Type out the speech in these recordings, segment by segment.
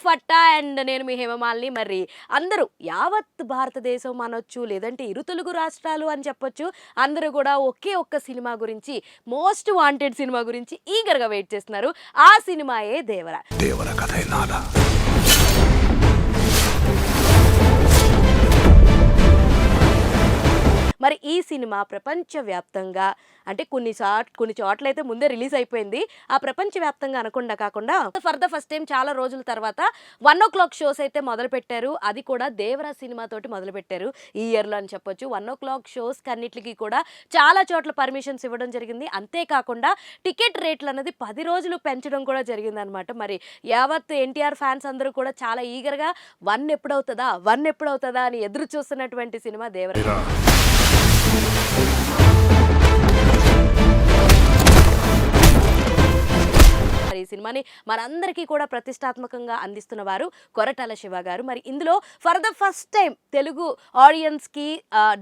ఫట్టా and నేను మీ హేమమాలిని. మరి అందరూ యావత్ భారతదేశం అనొచ్చు, లేదంటే ఇరు తెలుగు రాష్ట్రాలు అని చెప్పొచ్చు, అందరూ కూడా ఒకే ఒక్క సినిమా గురించి, మోస్ట్ వాంటెడ్ సినిమా గురించి ఈగర్గా వెయిట్ చేస్తున్నారు. ఆ సినిమాయే దేవర. దేవర కథ నాలా. మరి ఈ సినిమా ప్రపంచవ్యాప్తంగా అంటే కొన్ని చోట్ల అయితే ముందే రిలీజ్ అయిపోయింది. ఆ ప్రపంచవ్యాప్తంగా అనకుండా కాకుండా ఫర్ ద ఫస్ట్ టైం చాలా రోజుల తర్వాత 1:00 షోస్ అయితే మొదలుపెట్టారు. అది కూడా దేవర సినిమాతోటి మొదలుపెట్టారు ఈ ఇయర్లో అని చెప్పొచ్చు. 1:00 షోస్ కన్నిటికి కూడా చాలా చోట్ల పర్మిషన్స్ ఇవ్వడం జరిగింది. అంతేకాకుండా టికెట్ రేట్లు అనేది 10 రోజులు పెంచడం కూడా జరిగిందనమాట. మరి యావత్ ఎన్టీఆర్ ఫ్యాన్స్ అందరూ కూడా చాలా ఈగర్గా 1 ఎప్పుడవుతుందా అని ఎదురు చూస్తున్నటువంటి సినిమా దేవర. ఈ సినిమాని మనందరికీ కూడా ప్రతిష్టాత్మకంగా అందిస్తున్న వారు కొరటాల శివ గారు. మరి ఇందులో for the first time Telugu audience కి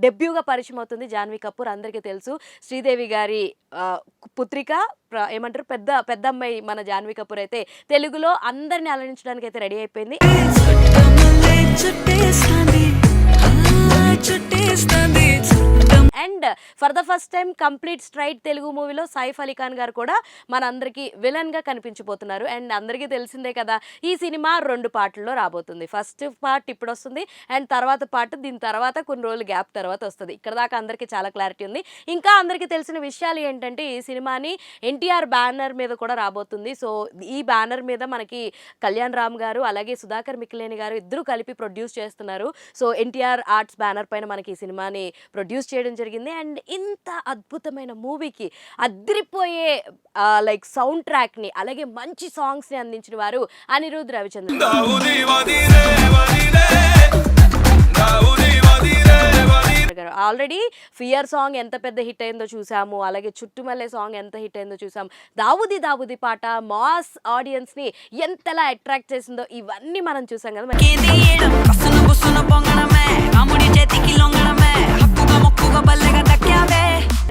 డెబ్యూగా పరిచయం అవుతుంది జాన్వీ కపూర్. అందరికీ తెలుసు శ్రీదేవి గారి పుత్రిక, ఏమంటారు పెద్ద అమ్మాయి మన జాన్వీ కపూర్ అయితే తెలుగులో అందరిని అలరించడానికి అయితే రెడీ అయిపోయింది. And for the first time complete straight Telugu మూవీలో సైఫ్ అలీ ఖాన్ గారు కూడా మన అందరికి విలన్ గా కనిపించబోతున్నారు. అండ్ అందరికీ తెలిసిందే కదా, ఈ సినిమా 2 పార్ట్లలో రాబోతుంది. ఫస్ట్ పార్ట్ ఇప్పుడు వస్తుంది అండ్ తర్వాత పార్ట్ దీని తర్వాత కొన్ని రోజులు గ్యాప్ తర్వాత వస్తుంది. ఇక్కడ దాకా అందరికీ చాలా క్లారిటీ ఉంది. ఇంకా అందరికీ తెలిసిన విషయాలు ఏంటంటే ఈ సినిమాని ఎన్టీఆర్ బ్యానర్ మీద కూడా రాబోతుంది. సో ఈ బ్యానర్ మీద మనకి కళ్యాణ్ రామ్ గారు అలాగే సుధాకర్ మిక్కిలేని గారు ఇద్దరు కలిపి ప్రొడ్యూస్ చేస్తున్నారు. సో ఎన్టీఆర్ ఆర్ట్స్ బ్యానర్ పైన మనకి ఈ సినిమాని ప్రొడ్యూస్ చేయడం జరిగింది. అండ్ ఇంత అద్భుతమైన మూవీకి అద్రిపోయే లైక్ సౌండ్ ట్రాక్ ని అలాగే మంచి సాంగ్స్ ని అందించిన వారు Anirudh Ravichandran. Already fear song ఎంత పెద్ద హిట్ అయిందో చూసాము, అలాగే చుట్టుమల్లె సాంగ్ ఎంత హిట్ అయిందో చూసాం. దావుది పాట మాస్ ఆడియన్స్ ని ఎంతలా అట్రాక్ట్ చేసిందో ఇవన్నీ మనం చూసాం కదా.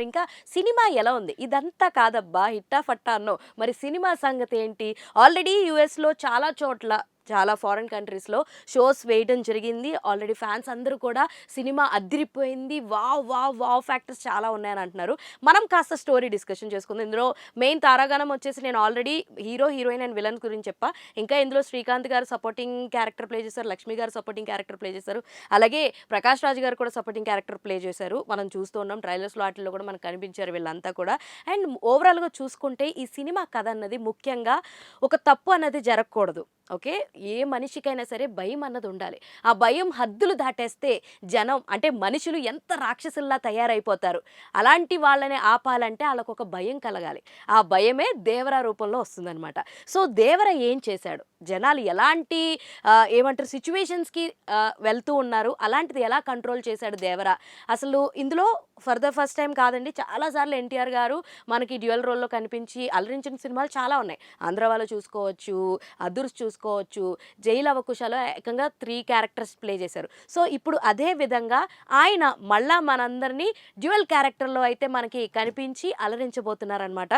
ఇంకా సినిమా ఎలా ఉంది ఇదంతా కాదబ్బా హిట్టా ఫట్టా అన్నో, మరి సినిమా సంగతి ఏంటి? ఆల్రెడీ యుఎస్లో చాలా చోట్ల చాలా ఫారెన్ కంట్రీస్లో షోస్ వేయడం జరిగింది. ఆల్రెడీ ఫ్యాన్స్ అందరూ కూడా సినిమా అదిరిపోయింది, వావ్ ఫ్యాక్టర్స్ చాలా ఉన్నాయని అంటున్నారు. మనం కాస్త స్టోరీ డిస్కషన్ చేసుకుందాం. ఇందులో మెయిన్ తారాగణం వచ్చేసి నేను already hero heroine and villain గురించి చెప్పా. ఇంకా ఇందులో శ్రీకాంత్ గారు సపోర్టింగ్ క్యారెక్టర్ ప్లే చేశారు, లక్ష్మి గారు సపోర్టింగ్ క్యారెక్టర్ ప్లే చేశారు, అలాగే ప్రకాష్ రాజ్ గారు కూడా సపోర్టింగ్ క్యారెక్టర్ ప్లే చేశారు. మనం చూస్తూ ఉన్నాం ట్రైలర్స్లో వాటిల్లో కూడా మనకు కనిపించారు వీళ్ళంతా కూడా. అండ్ ఓవరాల్గా చూసుకుంటే ఈ సినిమా కథ అన్నది ముఖ్యంగా ఒక తప్పు అన్నది జరగకూడదు. ఓకే, ఏ మనిషికైనా సరే భయం అన్నది ఉండాలి. ఆ భయం హద్దులు దాటేస్తే జనం అంటే మనుషులు ఎంత రాక్షసుల్లా తయారైపోతారు. అలాంటి వాళ్ళని ఆపాలంటే వాళ్ళకు ఒక భయం కలగాలి. ఆ భయమే దేవర రూపంలో వస్తుందన్నమాట. సో దేవర ఏం చేశాడు, జనాలు ఎలాంటి ఏమంటారు సిచ్యువేషన్స్కి వెళ్తూ ఉన్నారు, అలాంటిది ఎలా కంట్రోల్ చేశాడు దేవర. అసలు ఇందులో ఫర్ ద ఫస్ట్ టైం కాదండి, చాలాసార్లు ఎన్టీఆర్ గారు మనకి డ్యూయల్ రోల్లో కనిపించి అలరించిన సినిమాలు చాలా ఉన్నాయి. ఆంధ్ర వాళ్ళు చూసుకోవచ్చు, అదుర్స్ చూసుకోవచ్చు, జైలు అవకుశాలో ఏకంగా 3 క్యారెక్టర్స్ ప్లే చేశారు. సో ఇప్పుడు అదే విధంగా ఆయన మళ్ళా మనందరినీ డ్యూయల్ క్యారెక్టర్లో అయితే మనకి కనిపించి అలరించబోతున్నారనమాట.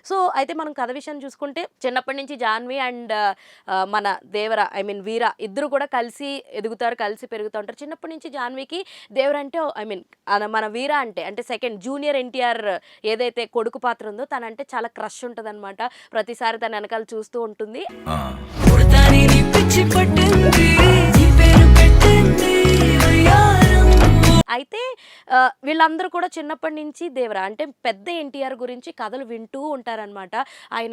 సో అయితే మనం కథ విషయం చూసుకుంటే చిన్నప్పటి నుంచి జాన్వి అండ్ మన దేవర వీర ఇద్దరు కూడా కలిసి ఎదుగుతారు, కలిసి పెరుగుతూ ఉంటారు. చిన్నప్పటి నుంచి జాన్వికి దేవర అంటే మన వీర అంటే సెకండ్ జూనియర్ ఎన్టీఆర్ ఏదైతే కొడుకు పాత్ర ఉందో తనంటే చాలా క్రష్ ఉంటుంది అనమాట. ప్రతిసారి తన వెనకాల చూస్తూ ఉంటుంది. అయితే వీళ్ళందరూ కూడా చిన్నప్పటి నుంచి దేవర అంటే పెద్ద ఎన్టీఆర్ గురించి కథలు వింటూ ఉంటారనమాట. ఆయన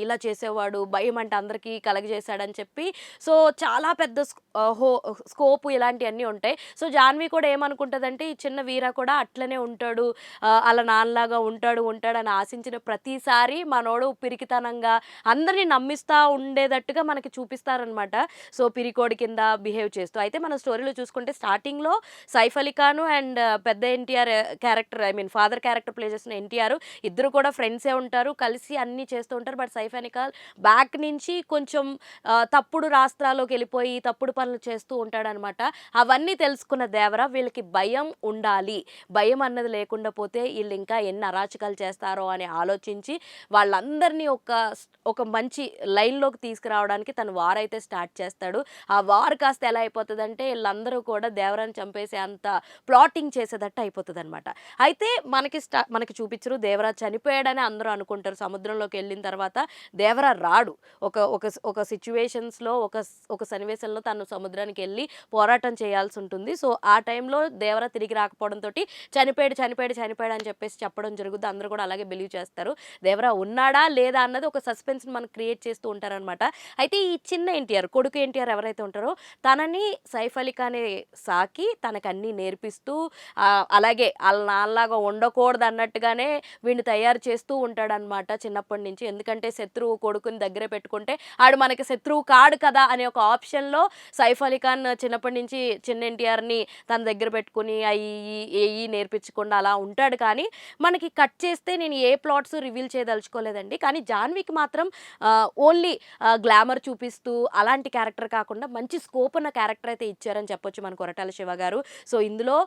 ఇలా చేసేవాడు, భయం అంటే అందరికీ కలగజేశాడని చెప్పి. సో చాలా పెద్ద స్కోప్ ఇలాంటివన్నీ ఉంటాయి. సో జాన్వి కూడా ఏమనుకుంటుందంటే ఈ చిన్న వీర కూడా అట్లనే ఉంటాడు, అలా నాన్నలాగా ఉంటాడు అని ఆశించిన ప్రతిసారి మనోడు పిరికితనంగా అందరినీ నమ్మిస్తూ ఉండేటట్టుగా మనకి చూపిస్తారనమాట. సో పిరికోడి కింద బిహేవ్ చేస్తూ. అయితే మన స్టోరీలో చూసుకుంటే స్టార్టింగ్లో సైఫ్ అలీ ఖాన్ ఖాన్ అండ్ పెద్ద NTR character, I mean father character play చేసిన ఎన్టీఆర్ ఇద్దరు కూడా ఫ్రెండ్సే ఉంటారు, కలిసి అన్నీ చేస్తూ ఉంటారు. బట్ సైఫ్ అలీ ఖాన్ బ్యాక్ నుంచి కొంచెం తప్పుడు రాష్ట్రాల్లోకి వెళ్ళిపోయి తప్పుడు పనులు చేస్తూ ఉంటాడనమాట. అవన్నీ తెలుసుకున్న దేవరా వీళ్ళకి భయం ఉండాలి, భయం అన్నది లేకుండా పోతే వీళ్ళు ఇంకా ఎన్ని అరాచకాలు చేస్తారో అని ఆలోచించి వాళ్ళందరినీ ఒక మంచి లైన్లోకి తీసుకురావడానికి తను వార్ అయితే స్టార్ట్ చేస్తాడు. ఆ వార్ కాస్త ఎలా అయిపోతుందంటే వీళ్ళందరూ కూడా దేవరాన్ని చంపేసే అంత ప్లాటింగ్ చేసేటట్టు అయిపోతుంది అనమాట. అయితే మనకి చూపించరు దేవరా చనిపోయాడని అందరూ అనుకుంటారు. సముద్రంలోకి వెళ్ళిన తర్వాత దేవరా రాడు. ఒక ఒక ఒక సిచ్యువేషన్స్లో ఒక సన్నివేశంలో తను సముద్రానికి వెళ్ళి పోరాటం చేయాల్సి ఉంటుంది. సో ఆ టైంలో దేవరా తిరిగి రాకపోవడంతో చనిపోయాడు అని చెప్పేసి చెప్పడం జరుగుతుంది. అందరూ కూడా అలాగే బిలీవ్ చేస్తారు. దేవరా ఉన్నాడా లేదా అన్నది ఒక సస్పెన్స్ని మనం క్రియేట్ చేస్తూ ఉంటారనమాట. అయితే ఈ చిన్న ఎన్టీఆర్ కొడుకు ఎన్టీఆర్ ఎవరైతే ఉంటారో తనని సైఫ్ అలీ ఖానే సాకి తనకు అన్నీ నేర్పిస్తూ అలాగే వాళ్ళ నాన్నలాగా ఉండకూడదు అన్నట్టుగానే వీడిని తయారు చేస్తూ ఉంటాడనమాట చిన్నప్పటి నుంచి. ఎందుకంటే శత్రువు కొడుకుని దగ్గర పెట్టుకుంటే ఆడు మనకి శత్రువు కాడు కదా అనే ఒక ఆప్షన్లో సైఫ్ అలీ ఖాన్ చిన్నప్పటి నుంచి చిన్న ఎన్టీఆర్ని తన దగ్గర పెట్టుకుని అవి నేర్పించకుండా అలా ఉంటాడు. కానీ మనకి కట్ చేస్తే నేను ఏ ప్లాట్స్ రివీల్ చేయదలుచుకోలేదండి. కానీ జాన్వీకి మాత్రం ఓన్లీ గ్లామర్ చూపిస్తూ అలాంటి క్యారెక్టర్ కాకుండా మంచి స్కోప్ ఉన్న క్యారెక్టర్ అయితే ఇచ్చారని చెప్పొచ్చు మన కొరటాల శివ గారు. సో ఇందులో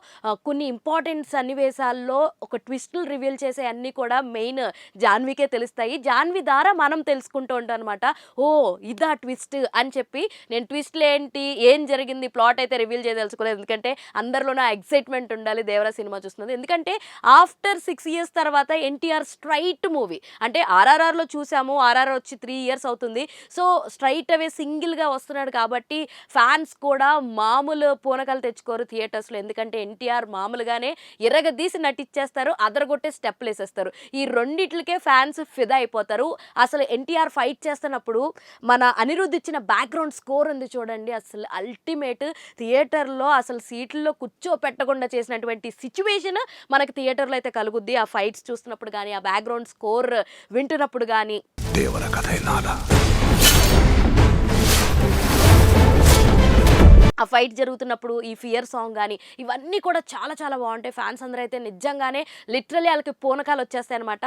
కొన్ని ఇంపార్టెంట్ సన్నివేశాల్లో ఒక ట్విస్టులు రివీల్ చేసే అన్నీ కూడా మెయిన్ జాన్వీకే తెలుస్తాయి. జాన్వీ ద్వారా మనం తెలుసుకుంటూ ఉంటాం అనమాట. ఓ ఇదా ట్విస్ట్ అని చెప్పి. నేను ట్విస్ట్లు ఏంటి, ఏం జరిగింది, ప్లాట్ అయితే రివీల్ చేయదలుచుకోలేదు. ఎందుకంటే అందరిలోనూ ఎక్సైట్మెంట్ ఉండాలి దేవరా సినిమా చూస్తున్నది. ఎందుకంటే ఆఫ్టర్ 6 years తర్వాత ఎన్టీఆర్ స్ట్రైట్ మూవీ అంటే ఆర్ఆర్ఆర్లో చూసాము. ఆర్ఆర్ఆర్ వచ్చి 3 years అవుతుంది. సో స్ట్రైట్ అవే సింగిల్గా వస్తున్నాడు కాబట్టి ఫ్యాన్స్ కూడా మామూలు పూనకాలు తెచ్చుకోరు థియేటర్స్లో. ఎందుకంటే ఎన్టీఆర్ మామూలుగానే ఎర్రగదీసి నటిచ్చేస్తారు, అదరగొట్టే స్టెప్లు వేసేస్తారు. ఈ రెండిట్లకే ఫ్యాన్స్ ఫిదా అయిపోతారు. అసలు ఎన్టీఆర్ ఫైట్ చేస్తున్నప్పుడు మన అనిరుద్ధ్ ఇచ్చిన బ్యాక్గ్రౌండ్ స్కోర్ ఉంది చూడండి, అసలు అల్టిమేట్. థియేటర్లో అసలు సీట్లలో కూర్చోపెట్టకుండా చేసినటువంటి సిచ్యువేషన్ మనకి థియేటర్లో అయితే కలుగుద్ది. ఆ ఫైట్స్ చూస్తున్నప్పుడు కానీ, ఆ బ్యాక్గ్రౌండ్ స్కోర్ వింటున్నప్పుడు కానీ. ఆ ఫైట్ జరుగుతున్నప్పుడు ఈ ఫియర్ సాంగ్ కానీ ఇవన్నీ కూడా చాలా చాలా బాగుంటాయి. ఫ్యాన్స్ అందరూ అయితే నిజంగానే లిటరలీ వాళ్ళకి పూనకాలు వచ్చేస్తాయి అనమాట.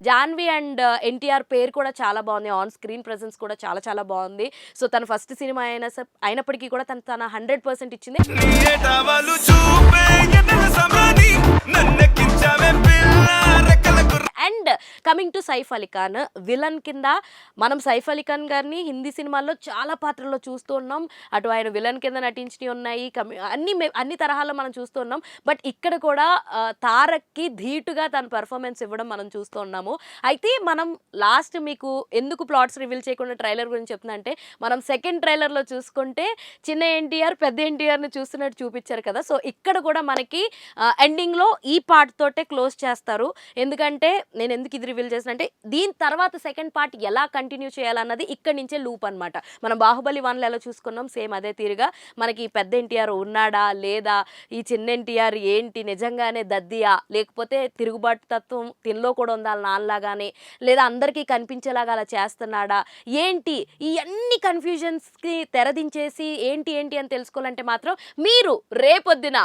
జాన్వీ అండ్ ఎన్టీఆర్ పేరు కూడా చాలా బాగుంది. ఆన్ స్క్రీన్ ప్రెజెన్స్ కూడా చాలా చాలా బాగుంది. సో తన ఫస్ట్ సినిమా అయినప్పటికీ కూడా తన 100% ఇచ్చింది. And coming to Saif Ali Khan villain కింద మనం సైఫ్ అలీ ఖాన్ గారిని హిందీ సినిమాల్లో చాలా పాత్రల్లో చూస్తూ ఉన్నాం. అటు ఆయన విలన్ కింద నటించినవి ఉన్నాయి, అన్ని తరహాల్లో మనం చూస్తూ ఉన్నాం. బట్ ఇక్కడ కూడా తారక్కి ధీటుగా తన పర్ఫార్మెన్స్ ఇవ్వడం మనం చూస్తూ ఉన్నాము. అయితే మనం లాస్ట్ మీకు ఎందుకు ప్లాట్స్ రివీల్ చేయకుండా ట్రైలర్ గురించి చెప్తున్నా అంటే, మనం సెకండ్ ట్రైలర్లో చూసుకుంటే చిన్న ఎన్టీఆర్ పెద్ద ఎన్టీఆర్ని చూస్తున్నట్టు చూపించారు కదా. సో ఇక్కడ కూడా మనకి ఎండింగ్లో ఈ పార్ట్ తోటే క్లోజ్ చేస్తారు. ఎందుకంటే నేను ఎందుకు ఇది రివీల్ చేసిన అంటే, దీని తర్వాత సెకండ్ పార్ట్ ఎలా కంటిన్యూ చేయాలన్నది ఇక్కడి నుంచే లూప్ అనమాట. మనం బాహుబలి 1లో ఎలా చూసుకున్నాం సేమ్ అదే తీరుగా మనకి పెద్ద ఎన్టీఆర్ ఉన్నాడా లేదా, ఈ చిన్న ఎన్టీఆర్ ఏంటి నిజంగానే దద్దియా లేకపోతే తిరుగుబాటు తత్వం తినలో కూడా ఉందా నాన్నలాగానే, లేదా అందరికీ కనిపించేలాగా అలా చేస్తున్నాడా ఏంటి, ఈ అన్ని కన్ఫ్యూజన్స్కి తెరదించేసి ఏంటి అని తెలుసుకోవాలంటే మాత్రం మీరు రేపొద్దున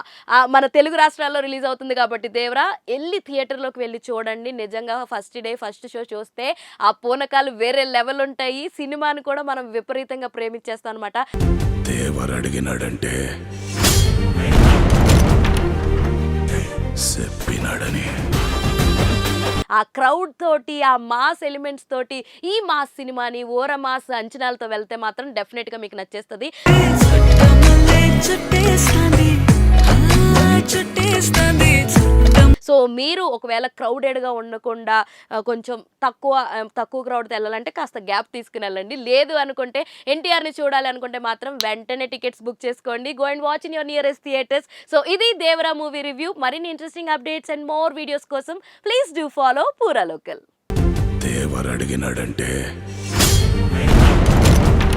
మన తెలుగు రాష్ట్రాల్లో రిలీజ్ అవుతుంది కాబట్టి దేవరా వెళ్ళి థియేటర్లోకి వెళ్ళి చూడండి. నిజంగా ఫస్ట్ డే ఫస్ట్ షో చూస్తే ఆ పూనకాలు వేరే లెవెల్ ఉంటాయి. సినిమాని కూడా మనం విపరీతంగా ప్రేమించేస్తాం అనమాట. దేవర్ అడిగినాడంటే చెప్పినాడని ఆ క్రౌడ్ తోటి, ఆ మాస్ ఎలిమెంట్స్ తోటి ఈ మాస్ సినిమాని ఓర మాస్ అంచనాలతో వెళ్తే మాత్రం డెఫినెట్గా మీకు నచ్చేస్తుంది. సో మీరు ఒకవేళ క్రౌడెడ్గా ఉండకుండా కొంచెం తక్కువ క్రౌడ్తో వెళ్ళాలంటే కాస్త గ్యాప్ తీసుకుని వెళ్ళండి. లేదు అనుకుంటే ఎన్టీఆర్ని చూడాలి అనుకుంటే మాత్రం వెంటనే టికెట్స్ బుక్ చేసుకోండి. Go and watch in your nearest theatres. So ఇది దేవరా మూవీ రివ్యూ. మరిన్ని interesting updates and more videos కోసం ప్లీజ్ డూ ఫాలో పూరా లోకల్. దేవర్ అడిగినాడంటే